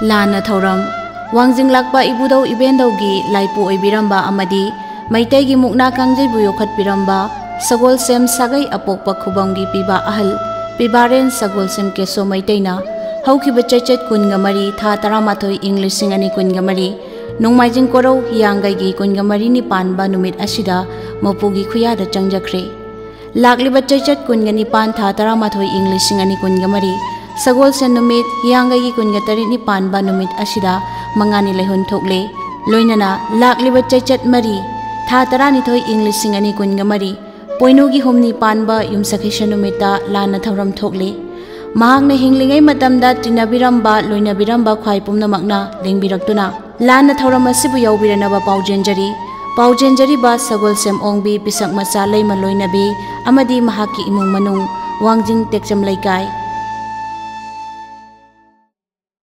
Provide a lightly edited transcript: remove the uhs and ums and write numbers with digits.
लाना थौरम वांजिंग लाकपा इबुदौ इबेंदौगी लाइपु ओइबिरंबा अमदी मैतैगी मुक्ना कांगजेबु योखतपिरंबा सगोलसेम सागै अपोकपा खुबंगी पिबा अहल पिबारेन सगोलसेम केसो मैतैना हौखिबा चैचत कुनगा मरी था 18 इं 2024 नोंमाइजिंग कोरौ हियांगैगी कुनगा मरी नि पानबा नुमित असिदा मपुगी खुयादा चंगजख्रे लाकलिबा चैचत कुनगा निपान था 18 इं 2024 सगोलसेम नुमित हियांगैगी कुनगा तरेत नि पानबा नुमित असिदा मंगानी लेहुन थोकले लोइनना लाकलिबा चैचत मरी था 12 इं 2024 पोइनोगी होमनी पानबा युमसखेशन नुमिता लाना थौरम थोकले महांगने हिंगलिंगै मतमदा तिनाबिरंबा लोइनाबिरंबा ख्वाइ पुमनमकना लेंबिरक्तुना लाना थौरम असिबु यौबिरनबा पाउजेंजरी बा सगोलसेम ओंबी पिसक मचा लैमा लोइनाबी अमदी महाकी इमुंग मनुंग वांजिंग टेक्चम लैकाई